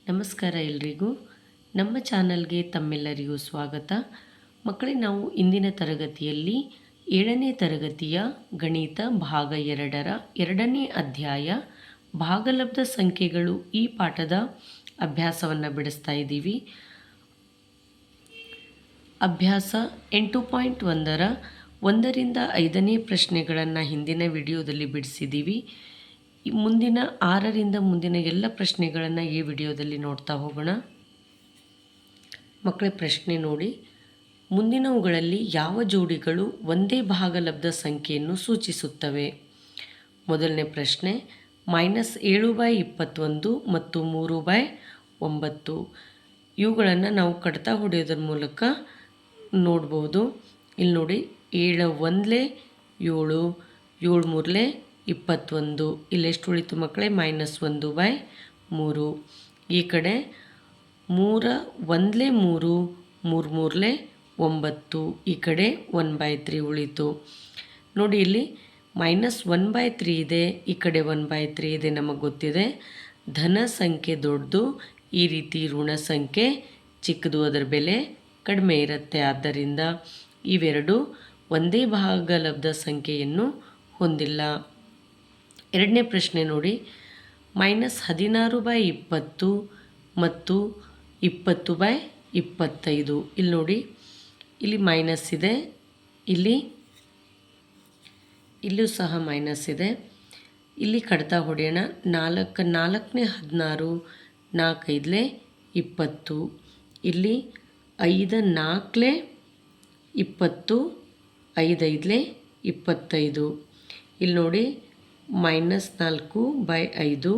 ನಮಸ್ಕಾರ ಎಲ್ರಿಗೂ. ನಮ್ಮ ಚಾನಲ್ಗೆ ತಮ್ಮೆಲ್ಲರಿಗೂ ಸ್ವಾಗತ. ಮಕ್ಕಳೇ, ನಾವು ಇಂದಿನ ತರಗತಿಯಲ್ಲಿ 7ನೇ ತರಗತಿಯ ಗಣಿತ ಭಾಗ 2ರ 2ನೇ ಅಧ್ಯಾಯ ಭಾಗಲಬ್ಧ ಸಂಖ್ಯೆಗಳು ಈ ಪಾಠದ ಅಭ್ಯಾಸವನ್ನು ಬಿಡಿಸ್ತಾ ಇದ್ದೀವಿ. ಅಭ್ಯಾಸ 8.1ರ 1ರಿಂದ 5ನೇ ಪ್ರಶ್ನೆಗಳನ್ನು ಹಿಂದಿನ ವಿಡಿಯೋದಲ್ಲಿ ಬಿಡಿಸಿದ್ದೀವಿ. ಮುಂದಿನ 6ರಿಂದ ಮುಂದಿನ ಎಲ್ಲ ಪ್ರಶ್ನೆಗಳನ್ನು ಈ ವಿಡಿಯೋದಲ್ಲಿ ನೋಡ್ತಾ ಹೋಗೋಣ. ಮಕ್ಕಳೇ, ಪ್ರಶ್ನೆ ನೋಡಿ. ಮುಂದಿನವುಗಳಲ್ಲಿ ಯಾವ ಜೋಡಿಗಳು ಒಂದೇ ಭಾಗಲಬ್ಧ ಸಂಖ್ಯೆಯನ್ನು ಸೂಚಿಸುತ್ತವೆ? ಮೊದಲನೇ ಪ್ರಶ್ನೆ, -7/21 ಮತ್ತು 3/9. ಇವುಗಳನ್ನು ನಾವು ಕಡ್ತಾ ಹೊಡೆಯೋದ್ರ ಮೂಲಕ ನೋಡ್ಬೋದು. ಇಲ್ಲಿ ನೋಡಿ, 7 1 7, 7 3 21. ಇಲ್ಲಿ ಎಷ್ಟು ಉಳಿತು ಮಕ್ಕಳೇ? -1/3. ಈ ಕಡೆ 3 1 3, 3 3 9. ಈ ಕಡೆ 1/3 ಉಳಿತು. ನೋಡಿ, ಇಲ್ಲಿ -1/3 ಇದೆ, ಈ ಕಡೆ 1/3 ಇದೆ. ನಮಗೆ ಗೊತ್ತಿದೆ ಧನ ಸಂಖ್ಯೆ ದೊಡ್ಡದು, ಈ ರೀತಿ ಋಣ ಸಂಖ್ಯೆ ಚಿಕ್ಕದು, ಅದರ ಬೆಲೆ ಕಡಿಮೆ ಇರುತ್ತೆ. ಆದ್ದರಿಂದ ಇವೆರಡು ಒಂದೇ ಭಾಗಲಬ್ಧ ಸಂಖ್ಯೆಯನ್ನು ಹೊಂದಿಲ್ಲ. ಎರಡನೇ ಪ್ರಶ್ನೆ ನೋಡಿ, -16/20 ಮತ್ತು 20/25. ಇಲ್ಲಿ ನೋಡಿ, ಇಲ್ಲಿ ಮೈನಸ್ ಇದೆ, ಇಲ್ಲೂ ಸಹ ಮೈನಸ್ ಇದೆ. ಇಲ್ಲಿ ಕಡ್ತಾ ಹೊಡೆಯೋಣ. 4 4ನೇ 16, 4 5 20. ಇಲ್ಲಿ 5 4 20, 5 5 25. ಇಲ್ಲಿ ನೋಡಿ, -4/5,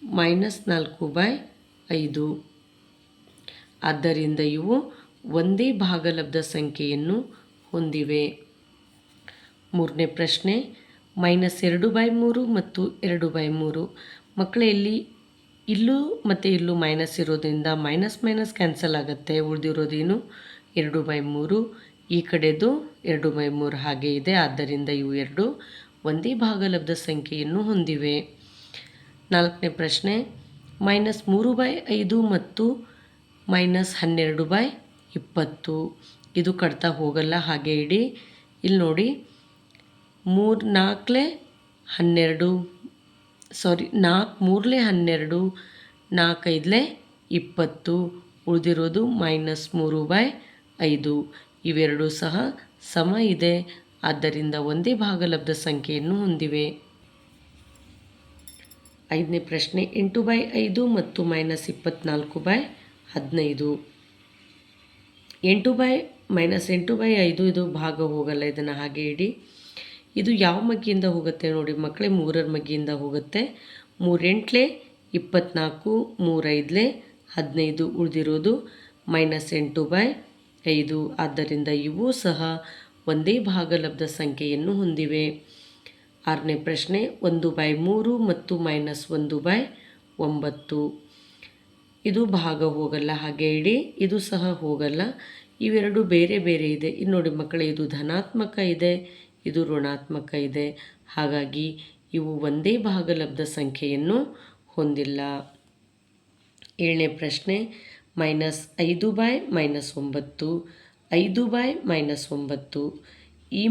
-4/5. ಆದ್ದರಿಂದ ಇವು ಒಂದೇ ಭಾಗಲಬ್ಧ ಸಂಖ್ಯೆಯನ್ನು ಹೊಂದಿವೆ. ಮೂರನೇ ಪ್ರಶ್ನೆ, -2/3 ಮತ್ತು 2/3. ಮಕ್ಕಳೇ, ಇಲ್ಲೂ ಮತ್ತು ಇಲ್ಲೂ ಮೈನಸ್ ಇರೋದ್ರಿಂದ ಮೈನಸ್ ಕ್ಯಾನ್ಸಲ್ ಆಗುತ್ತೆ. ಉಳಿದಿರೋದೇನು? 2/3. ಈ ಕಡೆದು 2/3 ಹಾಗೆ ಇದೆ. ಆದ್ದರಿಂದ ಇವು ಎರಡು ಒಂದೇ ಭಾಗಲಬ್ಧ ಸಂಖ್ಯೆಯನ್ನು ಹೊಂದಿವೆ. ನಾಲ್ಕನೇ ಪ್ರಶ್ನೆ, -3/5 ಮತ್ತು -12/20. ಇದು ಕಡ್ತಾ ಹೋಗಲ್ಲ, ಹಾಗೆ ಇಡಿ. ಇಲ್ಲಿ ನೋಡಿ, 4 3 12, 4 5 20. ಉಳಿದಿರೋದು -3/5. ಇವೆರಡೂ ಸಹ ಸಮ ಇದೆ. ಆದ್ದರಿಂದ ಒಂದೇ ಭಾಗಲಬ್ಧ ಸಂಖ್ಯೆಯನ್ನು ಹೊಂದಿವೆ. ಐದನೇ ಪ್ರಶ್ನೆ, 8/5 ಮತ್ತು -24/15. 8/5 ಇದು ಭಾಗ ಹೋಗಲ್ಲ, ಇದನ್ನು ಹಾಗೆ ಇಡಿ. ಇದು ಯಾವ ಮಗ್ಗಿಯಿಂದ ಹೋಗುತ್ತೆ ನೋಡಿ ಮಕ್ಕಳೇ? 3ರ ಮಗ್ಗಿಯಿಂದ ಹೋಗುತ್ತೆ. 3 8 24, 3 5 15. ಉಳಿದಿರೋದು -8/5. ಆದ್ದರಿಂದ ಇವೂ ಸಹ ಒಂದೇ ಭಾಗಲಬ್ಧ ಸಂಖ್ಯೆಯನ್ನು ಹೊಂದಿವೆ. ಆರನೇ ಪ್ರಶ್ನೆ, 1/3 ಮತ್ತು -1/9. ಇದು ಭಾಗ ಹೋಗಲ್ಲ, ಹಾಗೆ ಇಡಿ. ಇದು ಸಹ ಹೋಗಲ್ಲ. ಇವೆರಡು ಬೇರೆ ಬೇರೆ ಇದೆ. ಇದು ನೋಡಿ ಮಕ್ಕಳೇ, ಇದು ಧನಾತ್ಮಕ ಇದೆ, ಇದು ಋಣಾತ್ಮಕ ಇದೆ. ಹಾಗಾಗಿ ಇವು ಒಂದೇ ಭಾಗಲಬ್ಧ ಸಂಖ್ಯೆಯನ್ನು ಹೊಂದಿಲ್ಲ. ಏಳನೇ ಪ್ರಶ್ನೆ, -5/-9, 5/-9. ಈ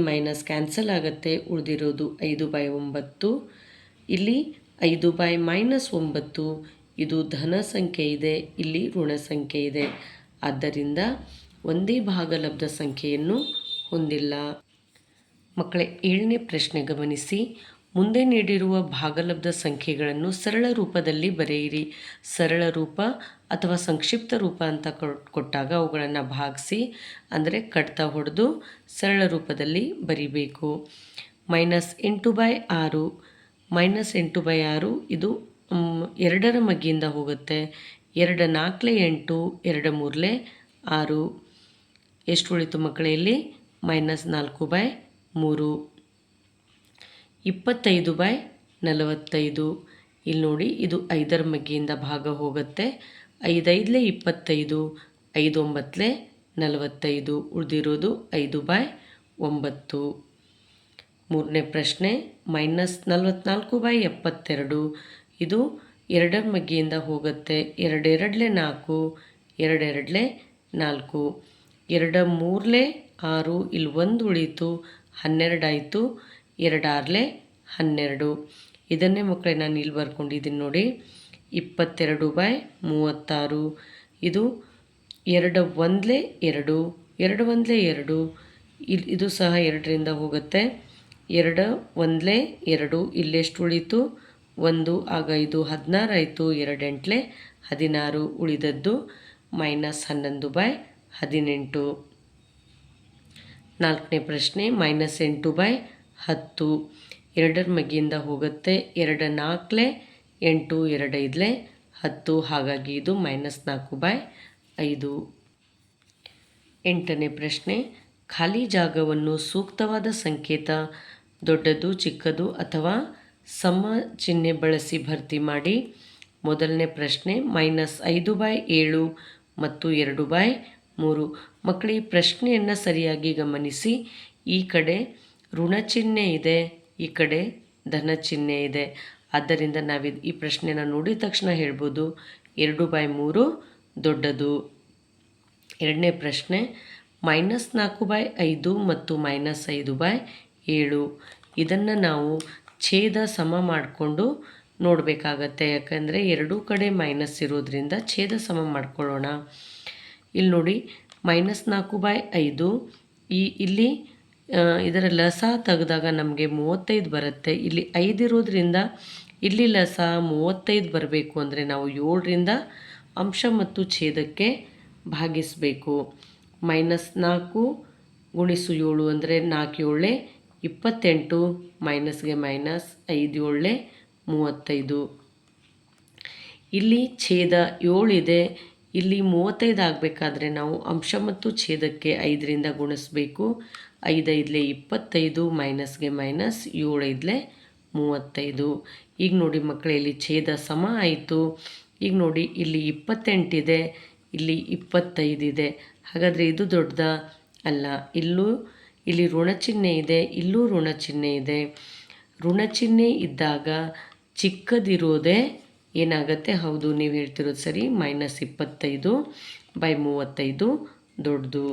ಮೈನಸ್ ಕ್ಯಾನ್ಸಲ್ ಆಗುತ್ತೆ. ಉಳಿದಿರೋದು 5/9. ಇಲ್ಲಿ 5/-9, ಇದು ಧನ ಸಂಖ್ಯೆ ಇದೆ, ಇಲ್ಲಿ ಋಣ ಸಂಖ್ಯೆ ಇದೆ. ಆದ್ದರಿಂದ ಒಂದೇ ಭಾಗಲಬ್ಧ ಸಂಖ್ಯೆಯನ್ನು ಹೊಂದಿಲ್ಲ. ಮಕ್ಕಳೇ, ಏಳನೇ ಪ್ರಶ್ನೆ ಗಮನಿಸಿ. ಮುಂದೆ ನೀಡಿರುವ ಭಾಗಲಬ್ಧ ಸಂಖ್ಯೆಗಳನ್ನು ಸರಳ ರೂಪದಲ್ಲಿ ಬರೆಯಿರಿ. ಸರಳ ರೂಪ ಅಥವಾ ಸಂಕ್ಷಿಪ್ತ ರೂಪ ಅಂತ ಕೊಟ್ಟಾಗ ಅವುಗಳನ್ನು ಭಾಗಿಸಿ, ಅಂದರೆ ಕಡ್ತಾ ಹೊಡೆದು ಸರಳ ರೂಪದಲ್ಲಿ ಬರಿಬೇಕು. -8/6, -8/6 ಇದು 2ರ ಮಗ್ಗಿಯಿಂದ ಹೋಗುತ್ತೆ. 2 4 8, 2 3 6. ಎಷ್ಟು ಉಳಿತು ಮಕ್ಕಳೇ? ಇಲ್ಲಿ -4/3. 25/45. ಇಲ್ಲಿ ನೋಡಿ, ಇದು 5ರ ಮಗ್ಗಿಯಿಂದ ಭಾಗ ಹೋಗುತ್ತೆ. 5 5 25, 5 9 45. ಉಳಿದಿರೋದು 5/9. ಮೂರನೇ ಪ್ರಶ್ನೆ, -44/72. ಇದು ಎರಡರ ಮಗ್ಗಿಯಿಂದ ಹೋಗುತ್ತೆ. ಎರಡೆರಡಲೆ 4, ಎರಡೆರಡಲೆ 4, ಎರಡ ಮೂರಲೆ 6, ಇಲ್ಲಿ 1 ಉಳೀತು, 12 ಆಯಿತು, 2 6 12. ಇದನ್ನೇ ಮಕ್ಕಳೇ ನಾನು ಇಲ್ಲಿ ಬರ್ಕೊಂಡಿದ್ದೀನಿ ನೋಡಿ, 22/36. ಇದು 2 1 2, 2 1 2, ಇದು ಸಹ 2ರಿಂದ ಹೋಗುತ್ತೆ. 2 1 2, ಇಲ್ಲೆಷ್ಟು ಉಳೀತು 1, ಆಗ ಇದು 16 ಆಯಿತು, 2 8 16, ಉಳಿದದ್ದು -11/18. 4ನೇ ಪ್ರಶ್ನೆ -8/10. ಎರಡರ ಮಗ್ಗಿಯಿಂದ ಹೋಗುತ್ತೆ. 2 4 8, 2 5 10, ಹಾಗಾಗಿ ಇದು -4/5. 8ನೇ ಪ್ರಶ್ನೆ ಖಾಲಿ ಜಾಗವನ್ನು ಸೂಕ್ತವಾದ ಸಂಕೇತ ದೊಡ್ಡದು, ಚಿಕ್ಕದು ಅಥವಾ ಸಮ ಚಿಹ್ನೆ ಬಳಸಿ ಭರ್ತಿ ಮಾಡಿ. ಮೊದಲನೇ ಪ್ರಶ್ನೆ -5/7 ಮತ್ತು 2/3. ಮಕ್ಕಳು ಈ ಪ್ರಶ್ನೆಯನ್ನು ಸರಿಯಾಗಿ ಗಮನಿಸಿ. ಈ ಕಡೆ ಋಣ ಚಿಹ್ನೆ ಇದೆ, ಈ ಕಡೆ ಧನ ಚಿಹ್ನೆ ಇದೆ. ಆದ್ದರಿಂದ ನಾವು ಈ ಪ್ರಶ್ನೆನ ನೋಡಿದ ತಕ್ಷಣ ಹೇಳ್ಬೋದು 2/3 ದೊಡ್ಡದು. ಎರಡನೇ ಪ್ರಶ್ನೆ -4/5 ಮತ್ತು -5/7. ಇದನ್ನು ನಾವು ಛೇದ ಸಮ ಮಾಡಿಕೊಂಡು ನೋಡಬೇಕಾಗತ್ತೆ. ಯಾಕಂದರೆ ಎರಡೂ ಕಡೆ ಮೈನಸ್ ಇರೋದ್ರಿಂದ ಛೇದ ಸಮ ಮಾಡ್ಕೊಳ್ಳೋಣ. ಇಲ್ಲಿ ನೋಡಿ -4/5, ಇಲ್ಲಿ ಇದರ ಲಸ ತೆಗೆದಾಗ ನಮಗೆ 35 ಬರುತ್ತೆ. ಇಲ್ಲಿ 5 ಇರೋದ್ರಿಂದ ಇಲ್ಲಿ ಲಸ 35 ಬರಬೇಕು ಅಂದರೆ ನಾವು 7ರಿಂದ ಅಂಶ ಮತ್ತು ಛೇದಕ್ಕೆ ಭಾಗಿಸಬೇಕು. -4 × 7 ಅಂದರೆ 4 7 28, ಮೈನಸ್ಗೆ ಮೈನಸ್, 5 7 35. ಇಲ್ಲಿ ಛೇದ 7 ಇದೆ, ಇಲ್ಲಿ 35 ಆಗಬೇಕಾದ್ರೆ ನಾವು ಅಂಶ ಮತ್ತು ಛೇದಕ್ಕೆ 5ರಿಂದ ಗುಣಿಸಬೇಕು. 5 5 25, ಮೈನಸ್ಗೆ ಮೈನಸ್, 7 5 35. ಈಗ ನೋಡಿ ಮಕ್ಕಳೇ, ಇಲ್ಲಿ ಛೇದ ಸಮ ಆಯಿತು. ಈಗ ನೋಡಿ ಇಲ್ಲಿ 28 ಇದೆ, ಇಲ್ಲಿ 25 ಇದೆ. ಹಾಗಾದರೆ ಇದು ದೊಡ್ಡದಾ? ಅಲ್ಲ. ಇಲ್ಲಿ ಋಣ ಚಿಹ್ನೆ ಇದೆ, ಇಲ್ಲೂ ಋಣ ಚಿಹ್ನೆ ಇದೆ. ಋಣ ಚಿಹ್ನೆ ಇದ್ದಾಗ ಚಿಕ್ಕದಿರೋದೇ ಏನಾಗುತ್ತೆ? ಹೌದು, ನೀವು ಹೇಳ್ತಿರೋದು ಸರಿ, -25/35 ದೊಡ್ಡದು.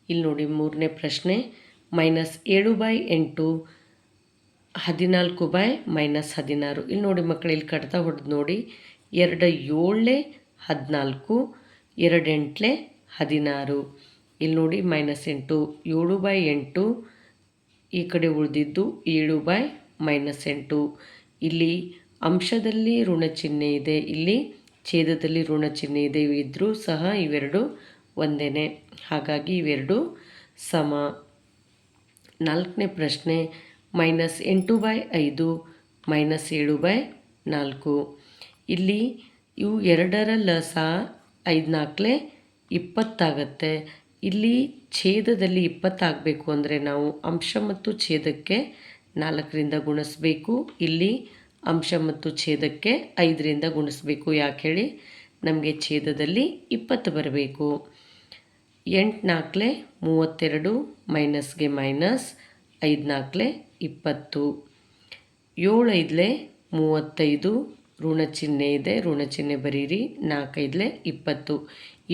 ಇಲ್ಲಿ ನೋಡಿ ಮೂರನೇ ಪ್ರಶ್ನೆ -7/8, 14/-16. ಇಲ್ಲಿ ನೋಡಿ ಮಕ್ಕಳು, ಇಲ್ಲಿ ಕಡ್ತಾ ಹೊಡೆದು ನೋಡಿ, 2 7 14, 2 8 16. ಇಲ್ಲಿ ನೋಡಿ -8, 7/8, ಈ ಕಡೆ ಉಳಿದಿದ್ದು 7/-8. ಇಲ್ಲಿ ಅಂಶದಲ್ಲಿ ಋಣ ಚಿಹ್ನೆ ಇದೆ, ಇಲ್ಲಿ ಛೇದದಲ್ಲಿ ಋಣ ಚಿಹ್ನೆ ಇದೆ. ಇದ್ದರೂ ಸಹ ಇವೆರಡು ಒಂದೇ, ಹಾಗಾಗಿ ಇವೆರಡು ಸಮ. 4ನೇ ಪ್ರಶ್ನೆ -8/5, -7/4. ಇಲ್ಲಿ ಇವು ಎರಡರ ಲಸ 5 4 20 ಆಗುತ್ತೆ. ಇಲ್ಲಿ ಛೇದದಲ್ಲಿ 20 ಆಗಬೇಕು ಅಂದರೆ ನಾವು ಅಂಶ ಮತ್ತು ಛೇದಕ್ಕೆ 4ರಿಂದ ಗುಣಿಸಬೇಕು. ಇಲ್ಲಿ ಅಂಶ ಮತ್ತು ಛೇದಕ್ಕೆ 5ರಿಂದ ಗುಣಿಸಬೇಕು. ಯಾಕೆ ಹೇಳಿ? ನಮಗೆ ಛೇದದಲ್ಲಿ 20 ಬರಬೇಕು. 8 4 32, ಮೈನಸ್ಗೆ ಮೈನಸ್, 5 4 20, 7 5 35, ಋಣ ಚಿಹ್ನೆ ಇದೆ, ಋಣ ಚಿಹ್ನೆ ಬರೀರಿ. 4 5 20.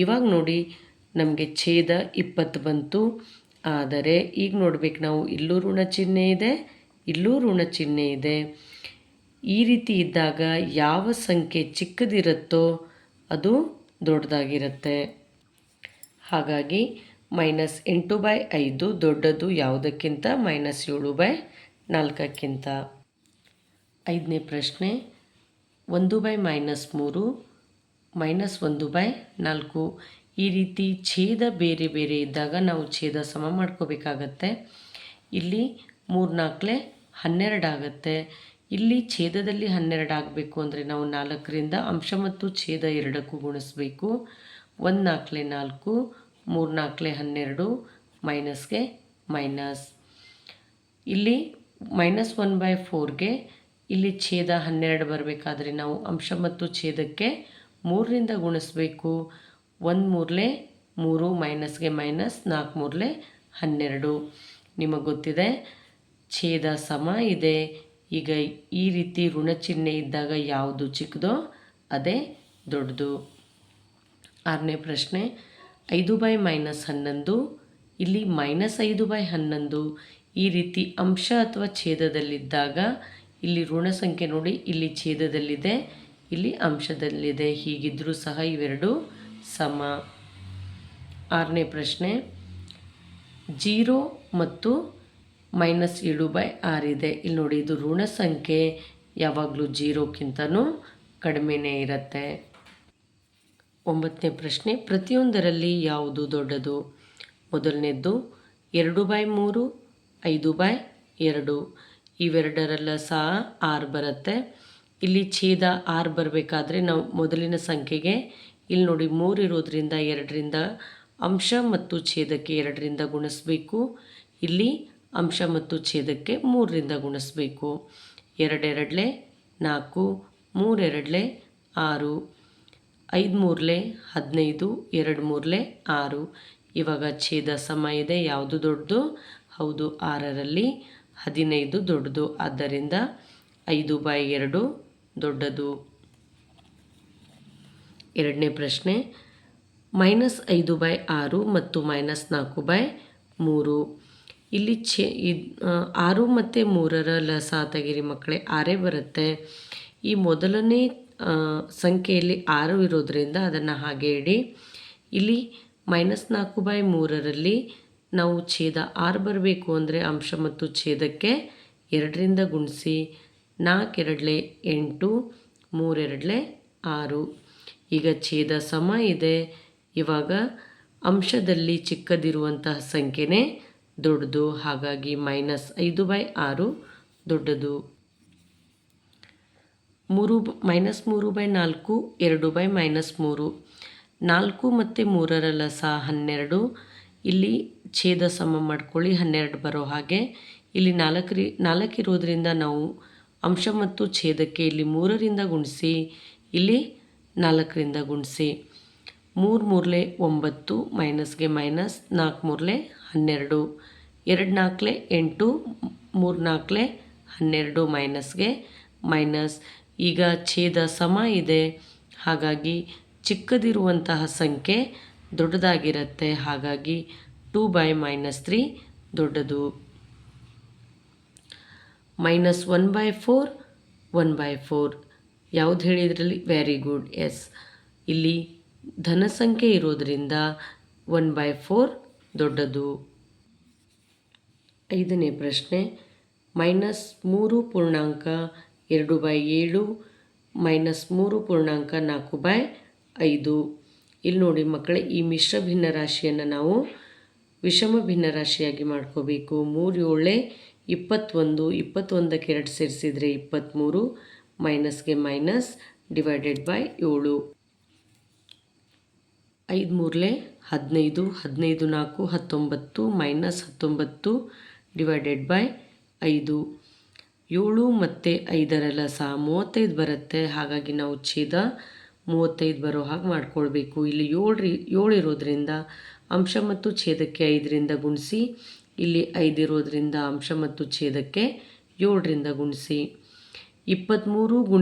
ಇವಾಗ ನೋಡಿ ನಮಗೆ ಛೇದ 20 ಬಂತು. ಆದರೆ ಈಗ ನೋಡ್ಬೇಕು ನಾವು, ಇಲ್ಲೂ ಋಣ ಚಿಹ್ನೆ ಇದೆ, ಇಲ್ಲೂ ಋಣ ಚಿಹ್ನೆ ಇದೆ. ಈ ರೀತಿ ಇದ್ದಾಗ ಯಾವ ಸಂಖ್ಯೆ ಚಿಕ್ಕದಿರುತ್ತೋ ಅದು ದೊಡ್ಡದಾಗಿರುತ್ತೆ. ಹಾಗಾಗಿ -8/5 ದೊಡ್ಡದು ಯಾವುದಕ್ಕಿಂತ? -7/4ಕ್ಕಿಂತ. 5ನೇ ಪ್ರಶ್ನೆ 1/-3, -1/4. ಈ ರೀತಿ ಛೇದ ಬೇರೆ ಬೇರೆ ಇದ್ದಾಗ ನಾವು ಛೇದ ಸಮ ಮಾಡ್ಕೋಬೇಕಾಗತ್ತೆ. ಇಲ್ಲಿ 3 4 12 ಆಗುತ್ತೆ. ಇಲ್ಲಿ ಛೇದದಲ್ಲಿ 12 ಆಗಬೇಕು ಅಂದರೆ ನಾವು 4ರಿಂದ ಅಂಶ ಮತ್ತು ಛೇದ ಎರಡಕ್ಕೂ ಗುಣಿಸಬೇಕು. 1 4 4, 3 4 12, ಮೈನಸ್ಗೆ ಮೈನಸ್. ಇಲ್ಲಿ -1/4ಗೆ ಇಲ್ಲಿ ಛೇದ 12 ಬರಬೇಕಾದ್ರೆ ನಾವು ಅಂಶ ಮತ್ತು ಛೇದಕ್ಕೆ 3ರಿಂದ ಗುಣಿಸಬೇಕು. 1 3 3, ಮೈನಸ್ಗೆ ಮೈನಸ್, 4 3 12. ನಿಮಗೆ ಗೊತ್ತಿದೆ ಛೇದ ಸಮ ಇದೆ, ಈಗ ಈ ರೀತಿ ಋಣ ಚಿಹ್ನೆ ಇದ್ದಾಗ ಯಾವುದು ಚಿಕ್ಕದೋ ಅದೇ ದೊಡ್ಡದು. 6ನೇ ಪ್ರಶ್ನೆ 5/-11 ಇಲ್ಲಿ -5/11 ಈ ರೀತಿ ಅಂಶ ಅಥವಾ ಛೇದದಲ್ಲಿದ್ದಾಗ ಇಲ್ಲಿ ಋಣ ಸಂಖ್ಯೆ ನೋಡಿ, ಇಲ್ಲಿ ಛೇದದಲ್ಲಿದೆ, ಇಲ್ಲಿ ಅಂಶದಲ್ಲಿದೆ. ಹೀಗಿದ್ದರೂ ಸಹ ಇವೆರಡು ಸಮ. 6ನೇ ಪ್ರಶ್ನೆ 0 ಮತ್ತು -7/6 ಇದೆ. ಇಲ್ಲಿ ನೋಡಿ, ಇದು ಋಣ ಸಂಖ್ಯೆ ಯಾವಾಗಲೂ 0ಕ್ಕಿಂತನೂ ಕಡಿಮೆನೇ ಇರುತ್ತೆ. 9ನೇ ಪ್ರಶ್ನೆ ಪ್ರತಿಯೊಂದರಲ್ಲಿ ಯಾವುದು ದೊಡ್ಡದು? ಮೊದಲನೇದ್ದು 2/3, 5/2 ಇವೆರಡರಲ್ಲ ಸಹ 6 ಬರುತ್ತೆ. ಇಲ್ಲಿ ಛೇದ 6 ಬರಬೇಕಾದ್ರೆ ನಾವು ಮೊದಲಿನ ಸಂಖ್ಯೆಗೆ ಇಲ್ಲಿ ನೋಡಿ 3 ಇರೋದ್ರಿಂದ 2ರಿಂದ ಅಂಶ ಮತ್ತು ಛೇದಕ್ಕೆ 2ರಿಂದ ಗುಣಿಸಬೇಕು. ಇಲ್ಲಿ ಅಂಶ ಮತ್ತು ಛೇದಕ್ಕೆ 3ರಿಂದ ಗುಣಿಸಬೇಕು. 2 2 4, 3 2 6, 5 3 15, 2 3 6. ಇವಾಗ ಛೇದ ಸಮ ಇದೆ. ಯಾವುದು ದೊಡ್ಡದು? ಹೌದು, 6ರಲ್ಲಿ 15 ದೊಡ್ಡದು. ಆದ್ದರಿಂದ 5/2 ದೊಡ್ಡದು. 2ನೇ ಪ್ರಶ್ನೆ -5/6 ಮತ್ತು -4/3 ಇಲ್ಲಿ 6 ಮತ್ತು 3ರ ಲಸ ತೆಗಿರಿ ಮಕ್ಕಳೇ, 6 ಬರುತ್ತೆ. ಈ ಮೊದಲನೇ ಸಂಖ್ಯೆಯಲ್ಲಿ 6 ಇರೋದ್ರಿಂದ ಅದನ್ನು ಹಾಗೆ ಇಡಿ. ಇಲ್ಲಿ -4/3ರಲ್ಲಿ ನಾವು ಛೇದ 6 ಬರಬೇಕು ಅಂದರೆ ಅಂಶ ಮತ್ತು ಛೇದಕ್ಕೆ 2ರಿಂದ ಗುಣಿಸಿ. 4 2 8, 3 2 6. ಈಗ ಛೇದ ಸಮ ಇದೆ. ಇವಾಗ ಅಂಶದಲ್ಲಿ ಚಿಕ್ಕದಿರುವಂತಹ ಸಂಖ್ಯೆನೇ ದೊಡ್ಡದು. ಹಾಗಾಗಿ -5/6 ದೊಡ್ಡದು. -3/4, 2/-3. 4 ಮತ್ತು 3ರ ಲಸ 12. ಇಲ್ಲಿ ಛೇದ ಸಮ ಮಾಡ್ಕೊಳ್ಳಿ, 12 ಬರೋ ಹಾಗೆ. ಇಲ್ಲಿ 4 ಇರೋದ್ರಿಂದ ನಾವು ಅಂಶ ಮತ್ತು ಛೇದಕ್ಕೆ ಇಲ್ಲಿ 3ರಿಂದ ಗುಣಿಸಿ, ಇಲ್ಲಿ 4ರಿಂದ ಗುಣಿಸಿ. 3 3 9, ಮೈನಸ್ಗೆ ಮೈನಸ್, 4 3 12, 2 4 8, 3 4 12, ಮೈನಸ್ಗೆ ಮೈನಸ್. ಈಗ ಛೇದ ಸಮ ಇದೆ. ಹಾಗಾಗಿ ಚಿಕ್ಕದಿರುವಂತಹ ಸಂಖ್ಯೆ ದೊಡ್ಡದಾಗಿರುತ್ತೆ. ಹಾಗಾಗಿ 2/-3 ದೊಡ್ಡದು. -1/4, 1/4 ಯಾವುದು ಹೇಳಿದ್ರಲ್ಲಿ? Very good, S. ಇಲ್ಲಿ ಧನ ಸಂಖ್ಯೆ ಇರೋದ್ರಿಂದ 1/4 ದೊಡ್ಡದು. 5ನೇ ಪ್ರಶ್ನೆ -3.2/7, -3.4/5. ಇಲ್ಲಿ ನೋಡಿ ಮಕ್ಕಳೇ, ಈ ಮಿಶ್ರ ಭಿನ್ನರಾಶಿಯನ್ನು ನಾವು ವಿಷಮ ಭಿನ್ನರಾಶಿಯಾಗಿ ಮಾಡ್ಕೋಬೇಕು. 3 7 21, 21ಕ್ಕೆ 2 ಸೇರಿಸಿದರೆ 23, ಮೈನಸ್ಗೆ ಮೈನಸ್, /7. 5 3 15, 15 4 19, -19, /5. 7 ಮತ್ತು 5ರ ಲಸ 35 ಬರುತ್ತೆ. ಹಾಗಾಗಿ ನಾವು ಛೇದ 35 ಬರೋ ಹಾಗೆ ಮಾಡ್ಕೊಳ್ಬೇಕು. ಇಲ್ಲಿ 7 ಇರೋದ್ರಿಂದ ಅಂಶ ಮತ್ತು ಛೇದಕ್ಕೆ 5ರಿಂದ ಗುಣಿಸಿ. ಇಲ್ಲಿ 5 ಇರೋದ್ರಿಂದ ಅಂಶ ಮತ್ತು ಛೇದಕ್ಕೆ 7ರಿಂದ ಗುಣಿಸಿ. 23 ×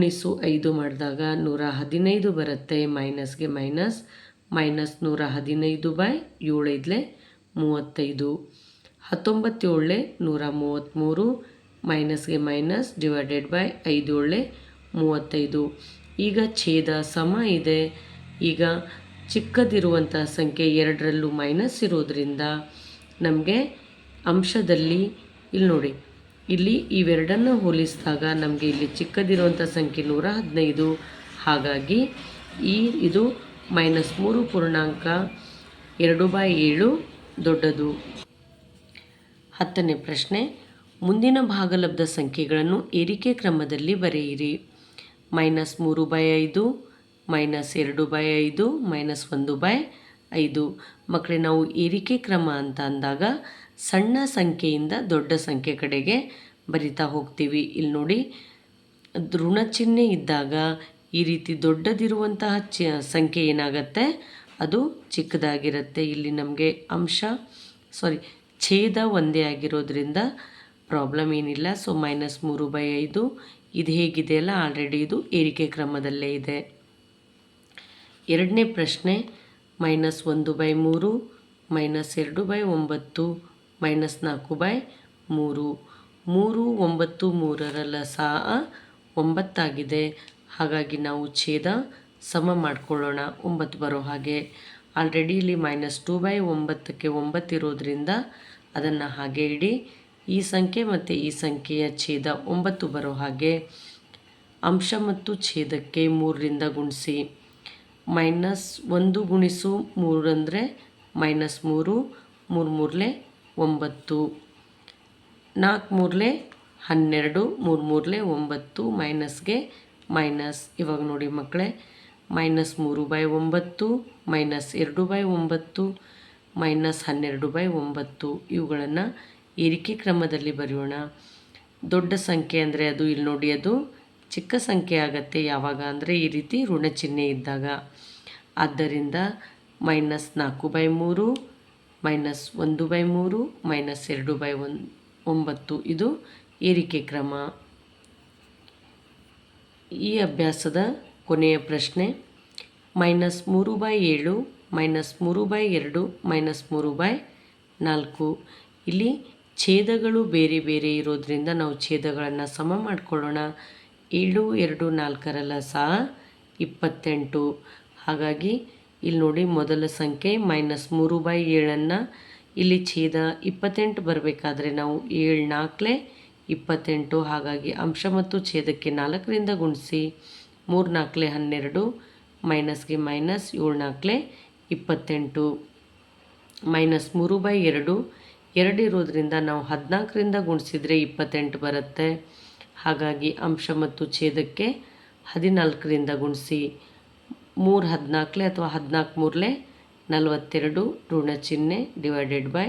5 ಮಾಡಿದಾಗ 115 ಬರುತ್ತೆ. ಮೈನಸ್ಗೆ ಮೈನಸ್, -115/7 35. 19 7 133, ಮೈನಸ್ಗೆ ಮೈನಸ್, /5 35. ಈಗ ಛೇದ ಸಮ ಇದೆ. ಈಗ ಚಿಕ್ಕದಿರುವಂತಹ ಸಂಖ್ಯೆ 2ರಲ್ಲೂ ಮೈನಸ್ ಇರೋದ್ರಿಂದ ನಮಗೆ ಅಂಶದಲ್ಲಿ ಇಲ್ಲಿ ನೋಡಿ, ಇಲ್ಲಿ ಇವೆರಡನ್ನು ಹೋಲಿಸಿದಾಗ ನಮಗೆ ಇಲ್ಲಿ ಚಿಕ್ಕದಿರುವಂಥ ಸಂಖ್ಯೆ 115. ಹಾಗಾಗಿ ಇದು -3.2/7 ದೊಡ್ಡದು. 10ನೇ ಪ್ರಶ್ನೆ ಮುಂದಿನ ಭಾಗಲಬ್ಧ ಸಂಖ್ಯೆಗಳನ್ನು ಏರಿಕೆ ಕ್ರಮದಲ್ಲಿ ಬರೆಯಿರಿ. -3/5, -2/5, -1/5. ಮಕ್ಕಳೇ, ನಾವು ಏರಿಕೆ ಕ್ರಮ ಅಂತ ಅಂದಾಗ ಸಣ್ಣ ಸಂಖ್ಯೆಯಿಂದ ದೊಡ್ಡ ಸಂಖ್ಯೆ ಕಡೆಗೆ ಬರಿತಾ ಹೋಗ್ತೀವಿ. ಇಲ್ಲಿ ನೋಡಿ, ಋಣ ಚಿಹ್ನೆ ಇದ್ದಾಗ ಈ ರೀತಿ ದೊಡ್ಡದಿರುವಂತಹ ಸಂಖ್ಯೆ ಏನಾಗುತ್ತೆ, ಅದು ಚಿಕ್ಕದಾಗಿರುತ್ತೆ. ಇಲ್ಲಿ ನಮಗೆ ಛೇದ ಒಂದೇ ಆಗಿರೋದ್ರಿಂದ ಪ್ರಾಬ್ಲಮ್ ಏನಿಲ್ಲ. ಸೊ -3/5 ಇದು ಹೇಗಿದೆಯಲ್ಲ ಆಲ್ರೆಡಿ ಇದು ಏರಿಕೆ ಕ್ರಮದಲ್ಲೇ ಇದೆ. ಎರಡನೇ ಪ್ರಶ್ನೆ -1/3 -2/9 -4/3. 3, 9, 3ರ ಲಸ 9 ಆಗಿದೆ. ಹಾಗಾಗಿ ನಾವು ಛೇದ ಸಮ ಮಾಡಿಕೊಳ್ಳೋಣ 9 ಬರೋ ಹಾಗೆ. ಆಲ್ರೆಡಿ ಇಲ್ಲಿ -2/9ಕ್ಕೆ 9 ಇರೋದ್ರಿಂದ ಅದನ್ನು ಹಾಗೆ ಇಡಿ. ಈ ಸಂಖ್ಯೆ ಮತ್ತು ಈ ಸಂಖ್ಯೆಯ ಛೇದ 9 ಬರೋ ಹಾಗೆ ಅಂಶ ಮತ್ತು ಛೇದಕ್ಕೆ 3ರಿಂದ ಗುಣಿಸಿ. -1 ಗುಣಿಸು 3 ಅಂದರೆ -3, 3 3 9, 4 3 12, 3 3 9, ಮೈನಸ್ಗೆ ಮೈನಸ್. ಇವಾಗ ನೋಡಿ ಮಕ್ಕಳೇ, -3/9 -2/9 -12/9 ಇವುಗಳನ್ನು ಏರಿಕೆ ಕ್ರಮದಲ್ಲಿ ಬರೆಯೋಣ. ದೊಡ್ಡ ಸಂಖ್ಯೆ ಅಂದರೆ ಅದು ಇಲ್ಲಿ ನೋಡಿ ಅದು ಚಿಕ್ಕ ಸಂಖ್ಯೆ ಆಗುತ್ತೆ ಯಾವಾಗ ಅಂದರೆ ಈ ರೀತಿ ಋಣ ಚಿಹ್ನೆ ಇದ್ದಾಗ. ಆದ್ದರಿಂದ -4/3 -1/3 -2/9 ಇದು ಏರಿಕೆ ಕ್ರಮ. ಈ ಅಭ್ಯಾಸದ ಕೊನೆಯ ಪ್ರಶ್ನೆ -3/7 -3/2 -3/4. ಇಲ್ಲಿ ಛೇದಗಳು ಬೇರೆ ಬೇರೆ ಇರೋದ್ರಿಂದ ನಾವು ಛೇದಗಳನ್ನು ಸಮ ಮಾಡಿಕೊಳ್ಳೋಣ. 7, 2, 4ರ ಲಸ 28. ಹಾಗಾಗಿ ಇಲ್ಲಿ ನೋಡಿ ಮೊದಲ ಸಂಖ್ಯೆ -3/7 ಇಲ್ಲಿ ಛೇದ 28 ಬರಬೇಕಾದ್ರೆ ನಾವು 7 4 28. ಹಾಗಾಗಿ ಅಂಶ ಮತ್ತು ಛೇದಕ್ಕೆ 4ರಿಂದ ಗುಣಿಸಿ. 3 4 12, ಮೈನಸ್ಗೆ ಮೈನಸ್, 7 4 28. -3/2 2 ಇರೋದ್ರಿಂದ ನಾವು 14ರಿಂದ ಗುಣಿಸಿದರೆ 28 ಬರುತ್ತೆ. ಹಾಗಾಗಿ ಅಂಶ ಮತ್ತು ಛೇದಕ್ಕೆ 14ರಿಂದ ಗುಣಿಸಿ. 3 14 ಅಥವಾ 14 42 ಋಣ ಚಿಹ್ನೆ ಡಿವೈಡೆಡ್ ಬೈ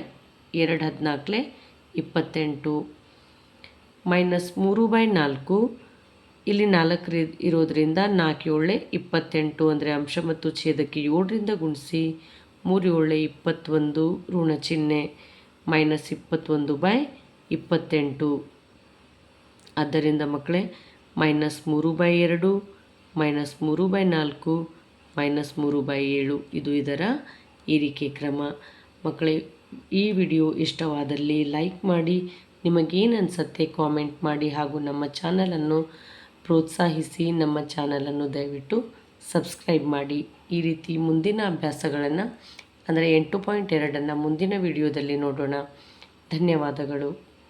2 14 28. -3/4 ಇಲ್ಲಿ 4 ಇರೋದ್ರಿಂದ 4 7 28 ಅಂದರೆ ಅಂಶ ಮತ್ತು ಛೇದಕ್ಕೆ 7ರಿಂದ ಗುಣಿಸಿ. 3 7 21 ಋಣ ಚಿಹ್ನೆ -21/28. ಆದ್ದರಿಂದ ಮಕ್ಕಳೇ -3/2 -3/4 -3/7 ಇದು ಇದರ ಏರಿಕೆ ಕ್ರಮ. ಮಕ್ಕಳೇ, ಈ ವಿಡಿಯೋ ಇಷ್ಟವಾದಲ್ಲಿ ಲೈಕ್ ಮಾಡಿ, ನಿಮಗೇನು ಅನಿಸುತ್ತೆ ಕಾಮೆಂಟ್ ಮಾಡಿ, ಹಾಗೂ ನಮ್ಮ ಚಾನಲನ್ನು ಪ್ರೋತ್ಸಾಹಿಸಿ. ನಮ್ಮ ಚಾನಲನ್ನು ದಯವಿಟ್ಟು ಸಬ್ಸ್ಕ್ರೈಬ್ ಮಾಡಿ. ಈ ರೀತಿ ಮುಂದಿನ ಅಭ್ಯಾಸಗಳನ್ನು ಅಂದರೆ 8.2 ಮುಂದಿನ ವಿಡಿಯೋದಲ್ಲಿ ನೋಡೋಣ. ಧನ್ಯವಾದಗಳು.